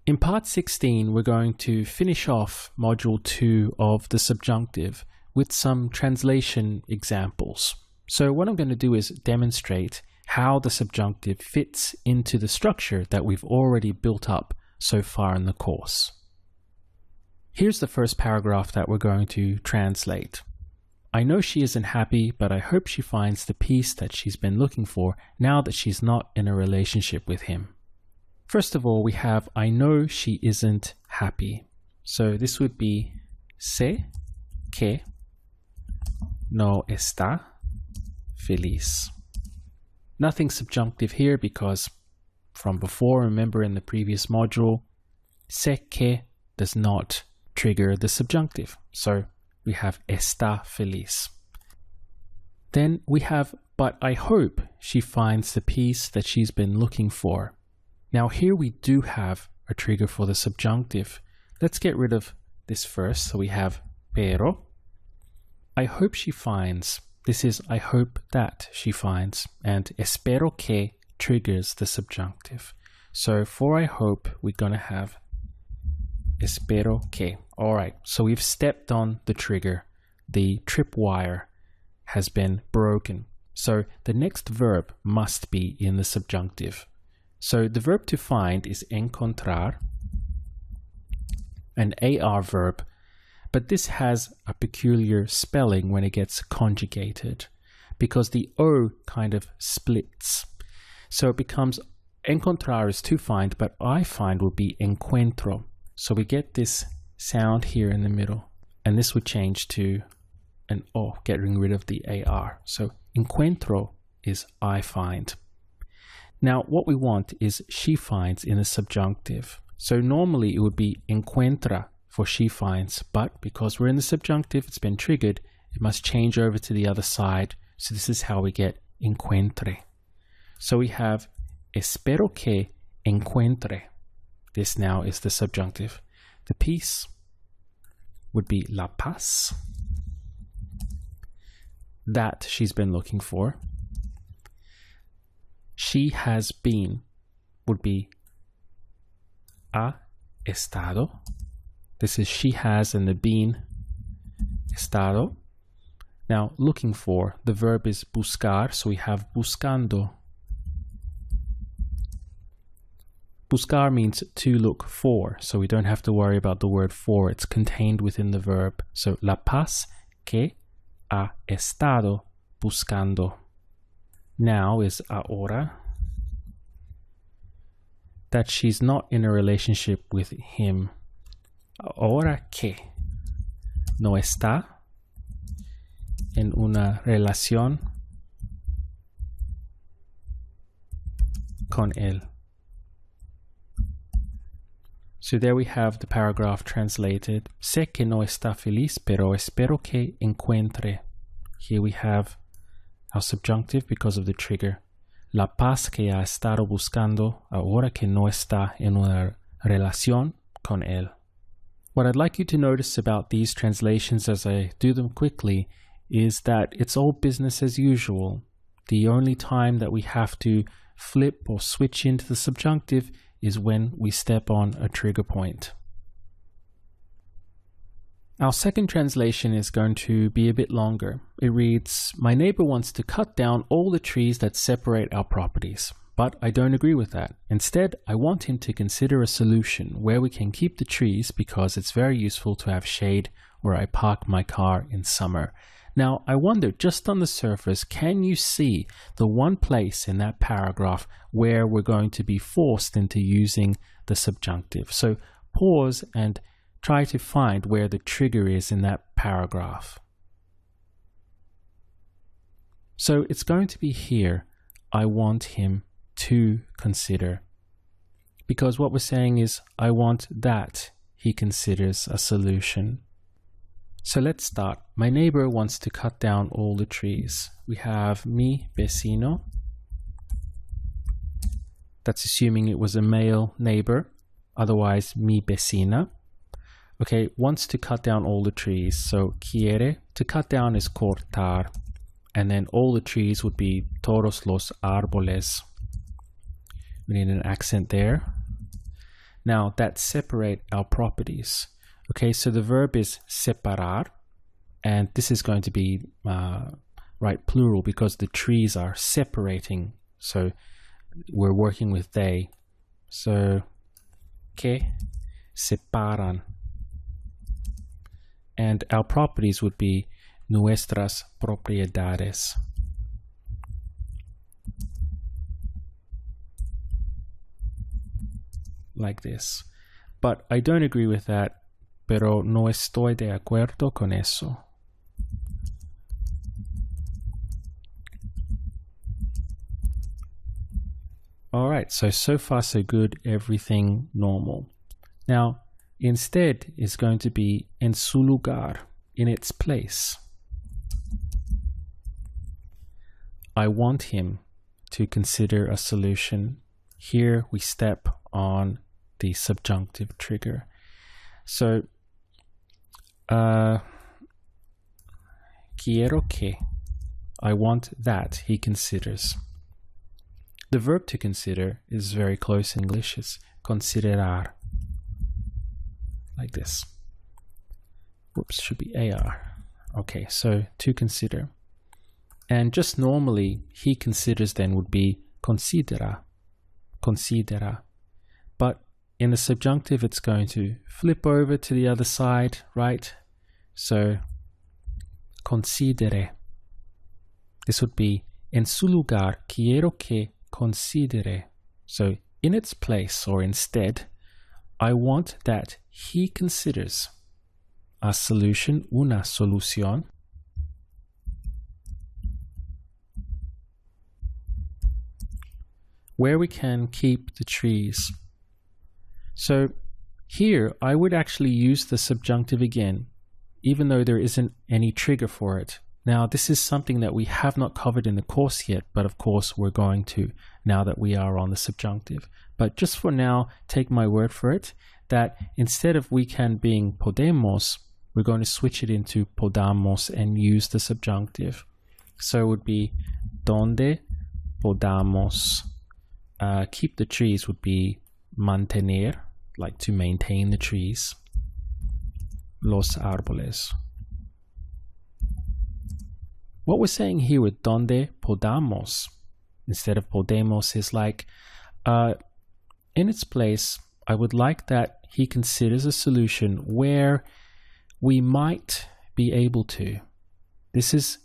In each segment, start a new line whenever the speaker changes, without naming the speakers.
In part 16, we're going to finish off module 2 of the subjunctive with some translation examples. So what I'm going to do is demonstrate how the subjunctive fits into the structure that we've already built up so far in the course. Here's the first paragraph that we're going to translate. I know she isn't happy, but I hope she finds the peace that she's been looking for now that she's not in a relationship with him. First of all, we have I know she isn't happy. So this would be sé que no está feliz. Nothing subjunctive here because from before, remember in the previous module, sé que does not trigger the subjunctive. So we have está feliz. Then we have but I hope she finds the peace that she's been looking for. Now here we do have a trigger for the subjunctive. Let's get rid of this first. So we have pero. I hope she finds. This is I hope that she finds. And espero que triggers the subjunctive. So for I hope, we're going to have espero que. Alright, so we've stepped on the trigger. The tripwire has been broken. So the next verb must be in the subjunctive. So the verb to find is encontrar, an AR verb, but this has a peculiar spelling when it gets conjugated because the O kind of splits. So it becomes encontrar is to find, but I find would be encuentro. So we get this sound here in the middle, and this would change to an O, getting rid of the AR. So encuentro is I find. Now, what we want is she finds in the subjunctive. So normally it would be encuentra for she finds, but because we're in the subjunctive, it's been triggered, it must change over to the other side. So this is how we get encuentre. So we have espero que encuentre. This now is the subjunctive. The peace would be la paz that she's been looking for. She has been would be ha estado. This is she has and the been estado. Now looking for, the verb is buscar, so we have buscando. Buscar means to look for, so we don't have to worry about the word for, it's contained within the verb. So la paz que ha estado buscando. Now is ahora, that she's not in a relationship with him. Ahora que no está en una relación con él. So there we have the paragraph translated. Sé que no está feliz, pero espero que encuentre. Here we have our subjunctive because of the trigger. La paz que ha estado buscando ahora que no está en una relación con él. What I'd like you to notice about these translations as I do them quickly is that it's all business as usual. The only time that we have to flip or switch into the subjunctive is when we step on a trigger point. Our second translation is going to be a bit longer. It reads, my neighbor wants to cut down all the trees that separate our properties, but I don't agree with that. Instead, I want him to consider a solution where we can keep the trees because it's very useful to have shade where I park my car in summer. Now, I wonder, just on the surface, can you see the one place in that paragraph where we're going to be forced into using the subjunctive? So pause and try to find where the trigger is in that paragraph. So it's going to be here, I want him to consider. Because what we're saying is, I want that he considers a solution. So let's start. My neighbor wants to cut down all the trees. We have mi vecino. That's assuming it was a male neighbor. Otherwise, mi vecina. Okay, wants to cut down all the trees. So quiere, to cut down is cortar. And then all the trees would be todos los árboles. We need an accent there. now that separate our properties. Okay, so the verb is separar, and this is going to be right plural because the trees are separating. So we're working with they. So que separan. And our properties would be nuestras propiedades. Like this. But I don't agree with that, pero no estoy de acuerdo con eso. Alright, so far so good, everything normal. Now, instead is going to be en su lugar, in its place. I want him to consider a solution. Here we step on the subjunctive trigger. So, quiero que, I want that he considers. The verb to consider is very close in English. It's considerar. Like this. Whoops, should be AR. Okay, so to consider. And just normally, he considers then would be considera. Considera. But in the subjunctive, it's going to flip over to the other side, right? So, considere. This would be, en su lugar, quiero que considere. So, in its place or instead, I want that he considers a solution, una solución, where we can keep the trees. So here I would actually use the subjunctive again, even though there isn't any trigger for it. Now this is something that we have not covered in the course yet, but of course we're going to now that we are on the subjunctive. But just for now, take my word for it, that instead of we can being podemos, we're going to switch it into podamos and use the subjunctive. So it would be donde podamos. Keep the trees would be mantener, like to maintain the trees. Los árboles. What we're saying here with donde podamos instead of podemos is like, in its place, I would like that he considers a solution where we might be able to. This is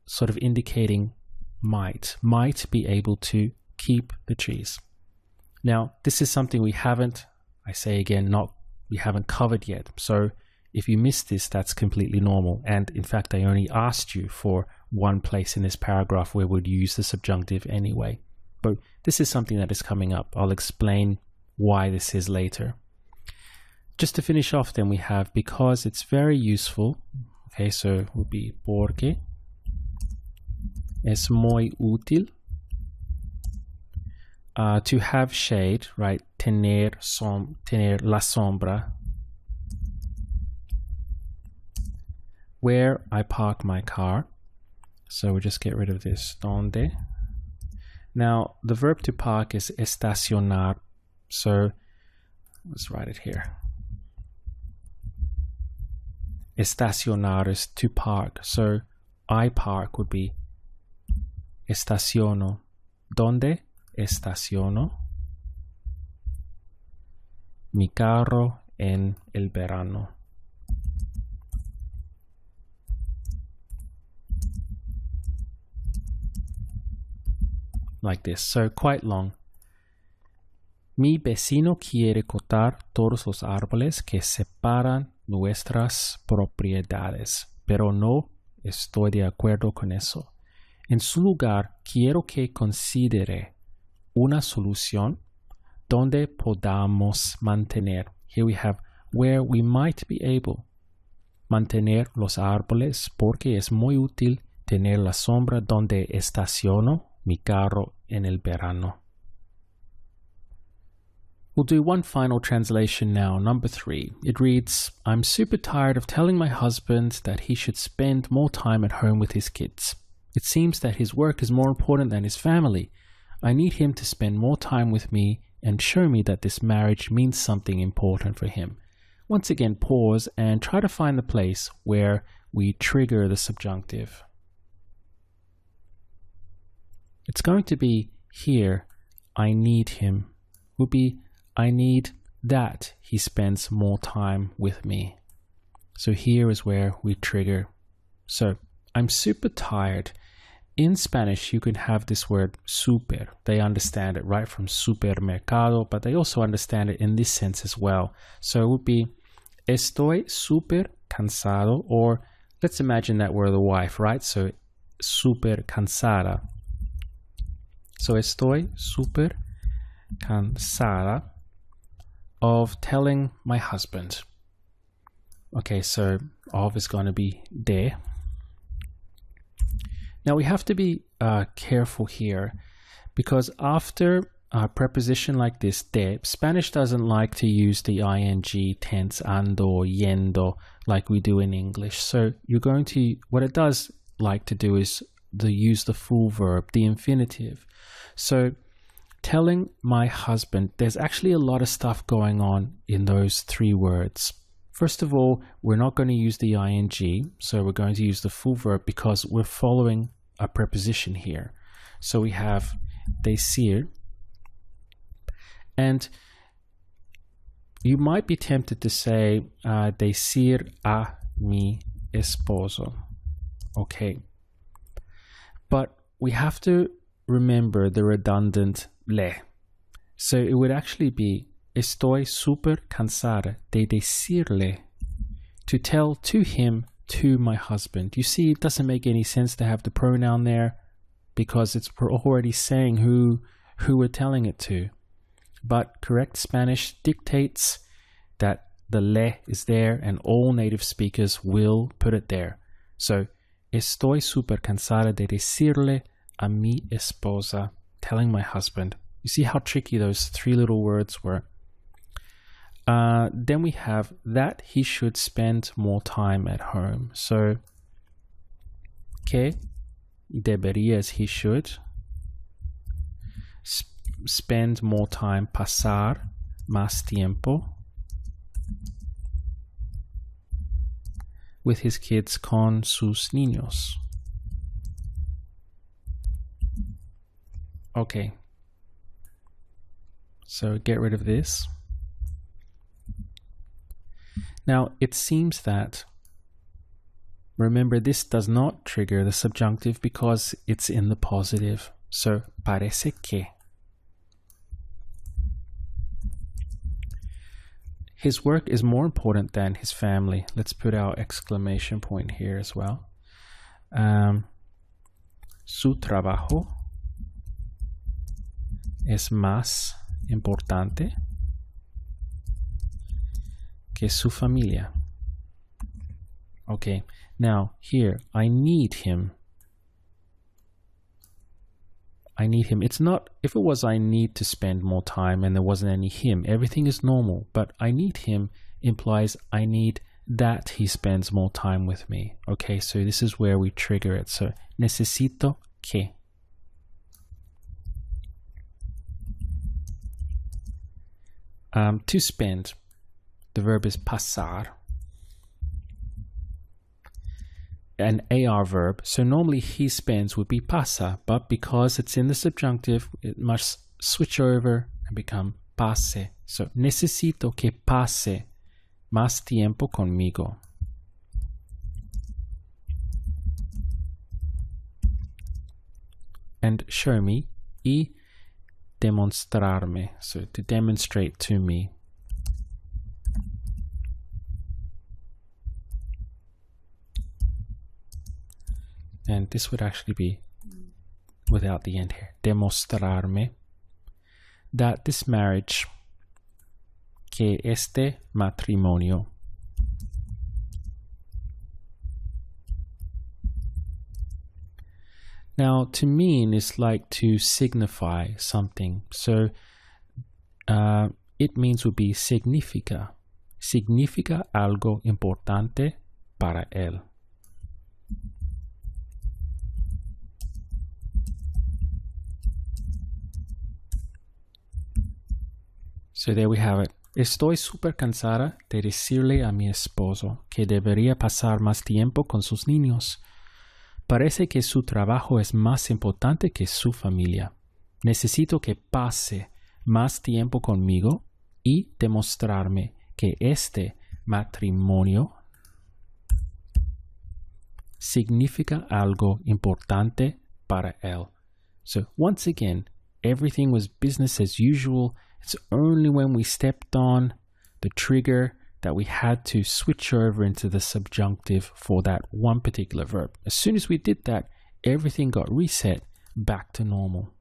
sort of indicating might be able to keep the trees. Now, this is something we haven't, I say again, we haven't covered yet. So if you missed this, that's completely normal. And in fact, I only asked you for one place in this paragraph where we'd use the subjunctive anyway. But this is something that is coming up. I'll explain why this is later. Just to finish off, then we have because it's very useful. Okay, so it would be porque es muy útil. To have shade, right? Tener la sombra. Where I park my car. So we'll just get rid of this. Donde. Now, the verb to park is estacionar. So let's write it here. Estacionar is to park. So I park would be estaciono. Donde estaciono mi carro en el verano. Like this, so quite long. Mi vecino quiere cortar todos los árboles que separan nuestras propiedades, pero no estoy de acuerdo con eso. En su lugar, quiero que considere una solución donde podamos mantener. Here we have where we might be able. Mantener los árboles porque es muy útil tener la sombra donde estaciono mi carro en el verano. We'll do one final translation now, number 3. It reads, I'm super tired of telling my husband that he should spend more time at home with his kids. It seems that his work is more important than his family. I need him to spend more time with me and show me that this marriage means something important for him. Once again, pause and try to find the place where we trigger the subjunctive. It's going to be here, I need him. Would be, I need that he spends more time with me. So here is where we trigger. So I'm super tired. In Spanish, you can have this word super. They understand it right from supermercado, but they also understand it in this sense as well. So it would be, estoy super cansado, or let's imagine that we're the wife, right? So super cansada. So estoy super cansada of telling my husband. Okay, so of is going to be de. Now we have to be careful here, because after a preposition like this, de, Spanish doesn't like to use the ing tense ando, yendo, like we do in English. So you're going to, what it does like to do is use the full verb, the infinitive. So telling my husband, there's actually a lot of stuff going on in those three words. First of all, we're not going to use the ing, so we're going to use the full verb because we're following a preposition here. So we have decir, and you might be tempted to say decir a mi esposo. Okay, but we have to remember the redundant le. So it would actually be estoy super cansada de decirle, to tell to him, to my husband. You see, it doesn't make any sense to have the pronoun there because we're already saying who we're telling it to. But correct Spanish dictates that the le is there and all native speakers will put it there. So, estoy super cansada de decirle a mi esposa, telling my husband. You see how tricky those three little words were? Then we have that he should spend more time at home. So, que debería is he should. Spend more time, pasar más tiempo with his kids, con sus niños. Okay. So get rid of this. Now, it seems that, remember, this does not trigger the subjunctive because it's in the positive. So, parece que. His work is more important than his family. Let's put our exclamation point here as well. Su trabajo es más importante que su familia. Okay, now here, I need him. I need him. It's not, if it was I need to spend more time and there wasn't any him, everything is normal. But I need him implies I need that he spends more time with me. Okay, so this is where we trigger it. So, necesito que. To spend. The verb is pasar. An AR verb, so normally he spends would be pasa, but because it's in the subjunctive, it must switch over and become pase. So, necesito que pase más tiempo conmigo. And show me, y demostrarme, so to demonstrate to me. And this would actually be without the end here. Demostrarme that this marriage, que este matrimonio, now to mean is like to signify something. So it means would be significa. Significa algo importante para él. So there we have it. Estoy súper cansada de decirle a mi esposo que debería pasar más tiempo con sus niños. Parece que su trabajo es más importante que su familia. Necesito que pase más tiempo conmigo y demostrarme que este matrimonio significa algo importante para él. So once again, everything was business as usual. It's only when we stepped on the trigger that we had to switch over into the subjunctive for that one particular verb. As soon as we did that, everything got reset back to normal.